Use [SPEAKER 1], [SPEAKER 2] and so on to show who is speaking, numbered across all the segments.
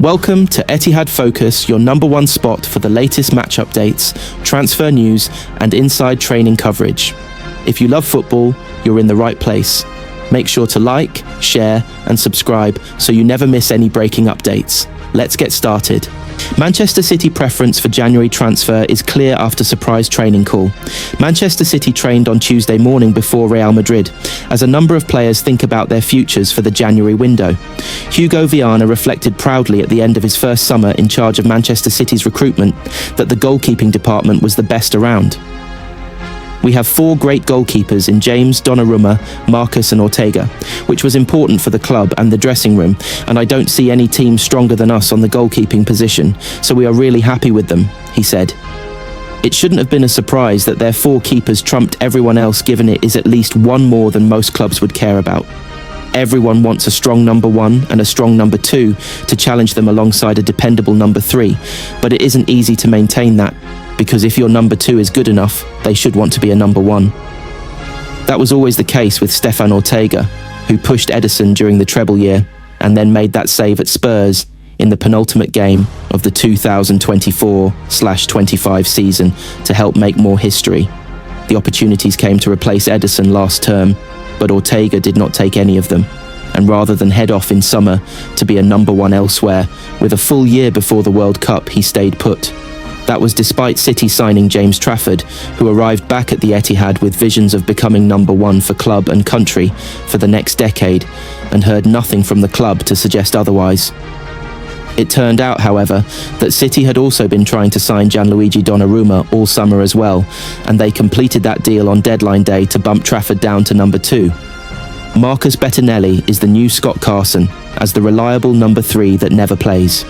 [SPEAKER 1] Welcome to Etihad Focus, your number one spot for the latest match updates, transfer news, and inside training coverage. If you love football, you're in the right place. Make sure to like, share, and subscribe so you never miss any breaking updates. Let's get started. Manchester City preference for January transfer is clear after surprise training call. Manchester City trained on Tuesday morning before Real Madrid, as a number of players think about their futures for the January window. Hugo Viana reflected proudly at the end of his first summer in charge of Manchester City's recruitment that the goalkeeping department was the best around. We have four great goalkeepers in James, Donnarumma, Marcus and Ortega, which was important for the club and the dressing room, and I don't see any team stronger than us on the goalkeeping position, so we are really happy with them, he said. It shouldn't have been a surprise that their four keepers trumped everyone else, given it is at least one more than most clubs would care about. Everyone wants a strong number one and a strong number two to challenge them alongside a dependable number three, but it isn't easy to maintain that, because if your number two is good enough, they should want to be a number one. That was always the case with Stefan Ortega, who pushed Ederson during the treble year and then made that save at Spurs in the penultimate game of the 2024/25 season to help make more history. The opportunities came to replace Ederson last term, but Ortega did not take any of them, and rather than head off in summer to be a number one elsewhere, with a full year before the World Cup he stayed put. That was despite City signing James Trafford, who arrived back at the Etihad with visions of becoming number one for club and country for the next decade, and heard nothing from the club to suggest otherwise. It turned out, however, that City had also been trying to sign Gianluigi Donnarumma all summer as well, and they completed that deal on deadline day to bump Trafford down to number two. Marcus Bettinelli is the new Scott Carson, as the reliable number three that never plays.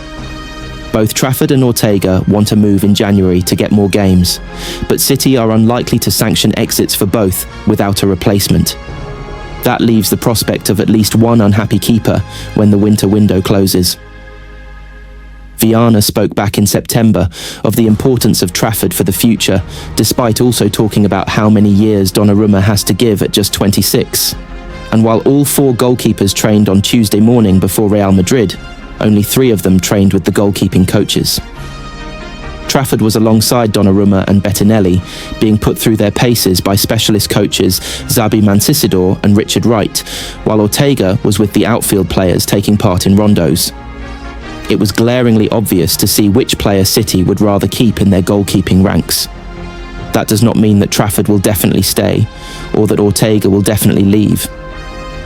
[SPEAKER 1] Both Trafford and Ortega want to move in January to get more games, but City are unlikely to sanction exits for both without a replacement. That leaves the prospect of at least one unhappy keeper when the winter window closes. Viana spoke back in September of the importance of Trafford for the future, despite also talking about how many years Donnarumma has to give at just 26. And while all four goalkeepers trained on Tuesday morning before Real Madrid, only three of them trained with the goalkeeping coaches. Trafford was alongside Donnarumma and Bettinelli, being put through their paces by specialist coaches Xabi Mancisidor and Richard Wright, while Ortega was with the outfield players taking part in rondos. It was glaringly obvious to see which player City would rather keep in their goalkeeping ranks. That does not mean that Trafford will definitely stay, or that Ortega will definitely leave,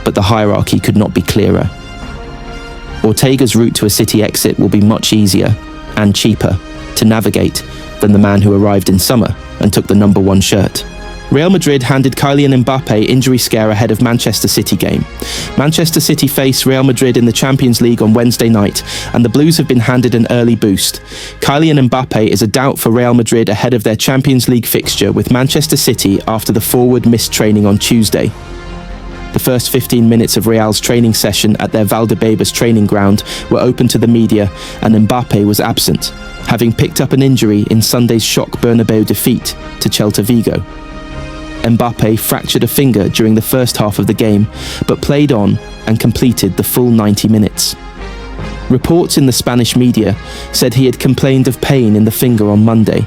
[SPEAKER 1] but the hierarchy could not be clearer. Ortega's route to a City exit will be much easier and cheaper to navigate than the man who arrived in summer and took the number one shirt. Real Madrid handed Kylian Mbappe injury scare ahead of Manchester City game. Manchester City face Real Madrid in the Champions League on Wednesday night, and the Blues have been handed an early boost. Kylian Mbappe is a doubt for Real Madrid ahead of their Champions League fixture with Manchester City after the forward missed training on Tuesday. The first 15 minutes of Real's training session at their Valdebebas training ground were open to the media, and Mbappe was absent, having picked up an injury in Sunday's shock Bernabeu defeat to Celta Vigo. Mbappe fractured a finger during the first half of the game, but played on and completed the full 90 minutes. Reports in the Spanish media said he had complained of pain in the finger on Monday,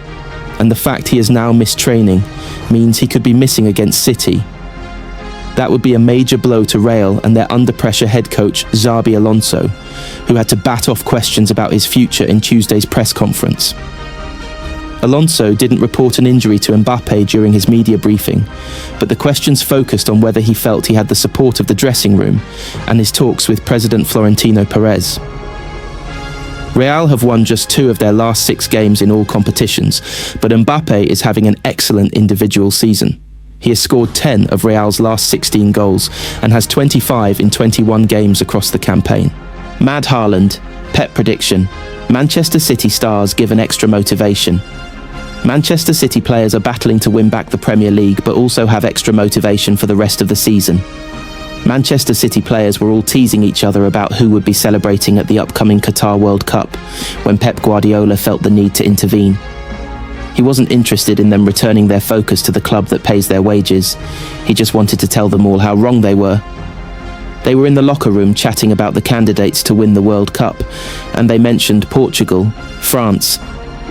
[SPEAKER 1] and the fact he has now missed training means he could be missing against City. That would be a major blow to Real and their under-pressure head coach Xabi Alonso, who had to bat off questions about his future in Tuesday's press conference. Alonso didn't report an injury to Mbappe during his media briefing, but the questions focused on whether he felt he had the support of the dressing room and his talks with President Florentino Perez. Real have won just 2 of their last 6 games in all competitions, but Mbappe is having an excellent individual season. He has scored 10 of Real's last 16 goals and has 25 in 21 games across the campaign. Mad Haaland, Pep prediction: Manchester City stars given extra motivation. Manchester City players are battling to win back the Premier League, but also have extra motivation for the rest of the season. Manchester City players were all teasing each other about who would be celebrating at the upcoming Qatar World Cup when Pep Guardiola felt the need to intervene. He wasn't interested in them returning their focus to the club that pays their wages. He just wanted to tell them all how wrong they were. They were in the locker room chatting about the candidates to win the World Cup, and they mentioned Portugal, France.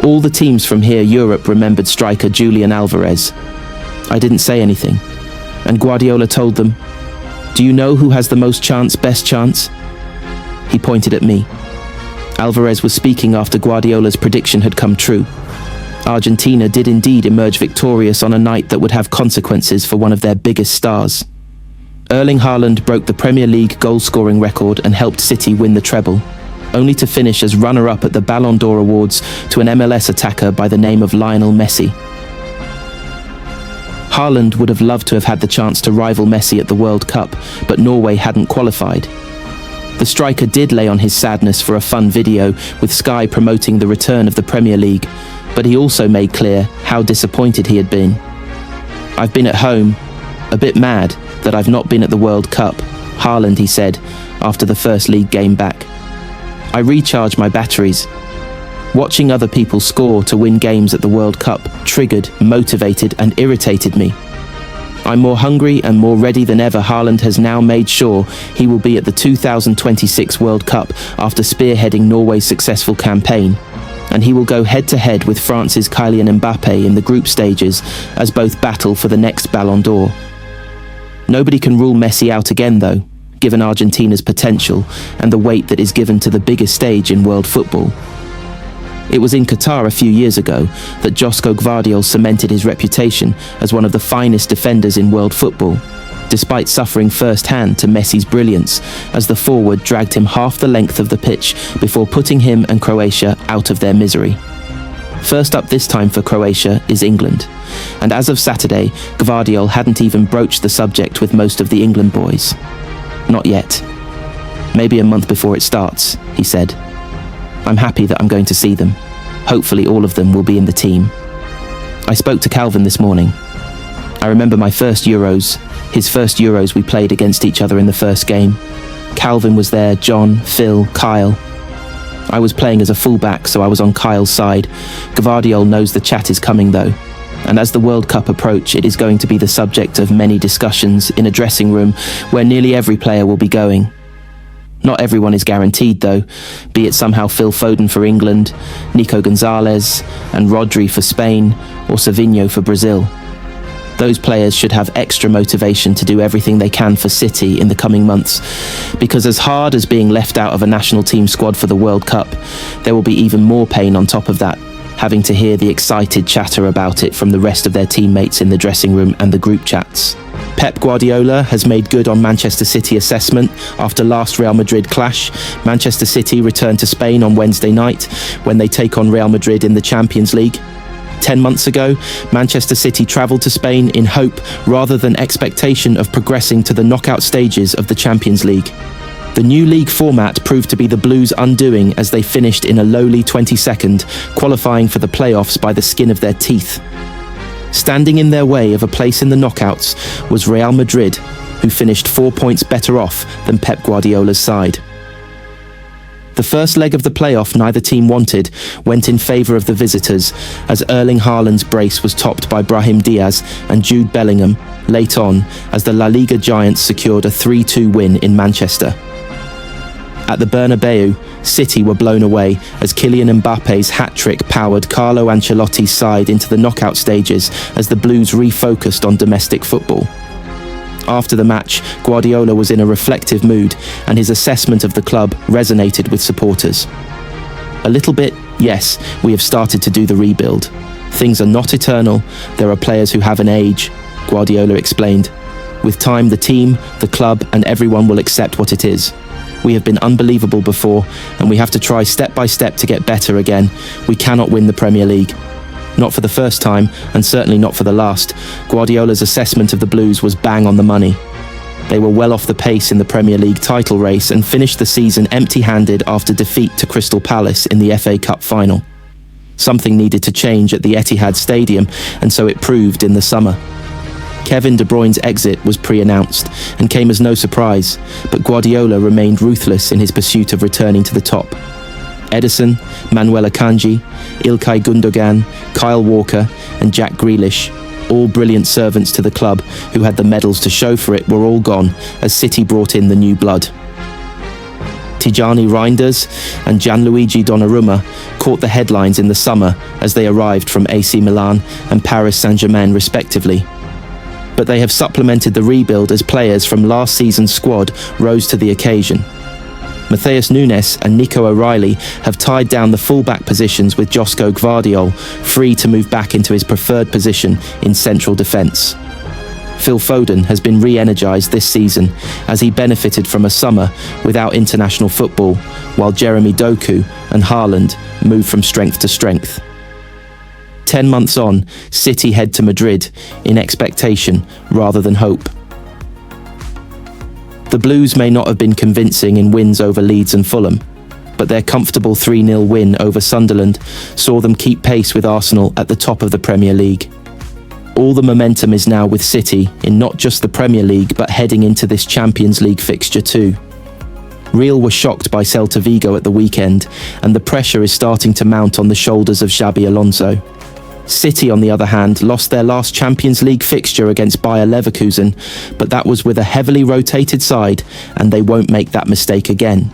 [SPEAKER 1] All the teams from here, Europe, remembered striker Julian Alvarez. I didn't say anything, and Guardiola told them, "Do you know who has the most chance, best chance?" He pointed at me. Alvarez was speaking after Guardiola's prediction had come true. Argentina did indeed emerge victorious on a night that would have consequences for one of their biggest stars. Erling Haaland broke the Premier League goal-scoring record and helped City win the treble, only to finish as runner-up at the Ballon d'Or Awards to an MLS attacker by the name of Lionel Messi. Haaland would have loved to have had the chance to rival Messi at the World Cup, but Norway hadn't qualified. The striker did lay on his sadness for a fun video, with Sky promoting the return of the Premier League, but he also made clear how disappointed he had been. "I've been at home, a bit mad that I've not been at the World Cup," Haaland, he said, after the first league game back. "I recharge my batteries. Watching other people score to win games at the World Cup triggered, motivated and irritated me. I'm more hungry and more ready than ever." Haaland has now made sure he will be at the 2026 World Cup after spearheading Norway's successful campaign, and he will go head-to-head with France's Kylian Mbappe in the group stages as both battle for the next Ballon d'Or. Nobody can rule Messi out again though, given Argentina's potential and the weight that is given to the biggest stage in world football. It was in Qatar a few years ago that Josko Gvardiol cemented his reputation as one of the finest defenders in world football, despite suffering first-hand to Messi's brilliance as the forward dragged him half the length of the pitch before putting him and Croatia out of their misery. First up this time for Croatia is England, and as of Saturday, Gvardiol hadn't even broached the subject with most of the England boys. "Not yet. Maybe a month before it starts," he said. "I'm happy that I'm going to see them. Hopefully all of them will be in the team." I spoke to Calvin this morning. I remember my first Euros, his first Euros we played against each other in the first game. Calvin was there, John, Phil, Kyle. I was playing as a fullback, so I was on Kyle's side. Gvardiol knows the chat is coming though, and as the World Cup approach, it is going to be the subject of many discussions in a dressing room where nearly every player will be going. Not everyone is guaranteed though, be it somehow Phil Foden for England, Nico Gonzalez and Rodri for Spain, or Savinho for Brazil. Those players should have extra motivation to do everything they can for City in the coming months, because as hard as being left out of a national team squad for the World Cup, there will be even more pain on top of that, having to hear the excited chatter about it from the rest of their teammates in the dressing room and the group chats. Pep Guardiola has made good on Manchester City assessment after last Real Madrid clash. Manchester City return to Spain on Wednesday night when they take on Real Madrid in the Champions League. 10 months ago, Manchester City travelled to Spain in hope rather than expectation of progressing to the knockout stages of the Champions League. The new league format proved to be the Blues' undoing as they finished in a lowly 22nd, qualifying for the playoffs by the skin of their teeth. Standing in their way of a place in the knockouts was Real Madrid, who finished 4 points better off than Pep Guardiola's side. The first leg of the playoff neither team wanted went in favour of the visitors, as Erling Haaland's brace was topped by Brahim Diaz and Jude Bellingham late on as the La Liga giants secured a 3-2 win in Manchester. At the Bernabeu, City were blown away as Kylian Mbappe's hat-trick powered Carlo Ancelotti's side into the knockout stages as the Blues refocused on domestic football. After the match, Guardiola was in a reflective mood and his assessment of the club resonated with supporters. "A little bit, yes, we have started to do the rebuild. Things are not eternal, there are players who have an age," Guardiola explained. "With time, the team, the club and everyone will accept what it is. We have been unbelievable before and we have to try step by step to get better again. We cannot win the Premier League. Not for the first time, and certainly not for the last." Guardiola's assessment of the Blues was bang on the money. They were well off the pace in the Premier League title race and finished the season empty-handed after defeat to Crystal Palace in the FA Cup final. Something needed to change at the Etihad Stadium, and so it proved in the summer. Kevin De Bruyne's exit was pre-announced and came as no surprise, but Guardiola remained ruthless in his pursuit of returning to the top. Ederson, Manuel Akanji, Ilkay Gundogan, Kyle Walker and Jack Grealish, all brilliant servants to the club who had the medals to show for it were all gone as City brought in the new blood. Tijani Reinders and Gianluigi Donnarumma caught the headlines in the summer as they arrived from AC Milan and Paris Saint-Germain respectively. But they have supplemented the rebuild as players from last season's squad rose to the occasion. Matheus Nunes and Nico O'Reilly have tied down the fullback positions with Josko Gvardiol free to move back into his preferred position in central defence. Phil Foden has been re-energised this season as he benefited from a summer without international football, while Jeremy Doku and Haaland move from strength to strength. 10 months on, City head to Madrid in expectation rather than hope. The Blues may not have been convincing in wins over Leeds and Fulham, but their comfortable 3-0 win over Sunderland saw them keep pace with Arsenal at the top of the Premier League. All the momentum is now with City in not just the Premier League but heading into this Champions League fixture too. Real were shocked by Celta Vigo at the weekend, and the pressure is starting to mount on the shoulders of Xabi Alonso. City, on the other hand, lost their last Champions League fixture against Bayer Leverkusen, but that was with a heavily rotated side, and they won't make that mistake again.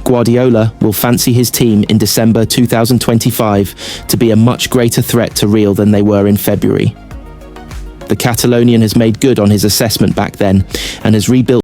[SPEAKER 1] Guardiola will fancy his team in December 2025 to be a much greater threat to Real than they were in February. The Catalonian has made good on his assessment back then and has rebuilt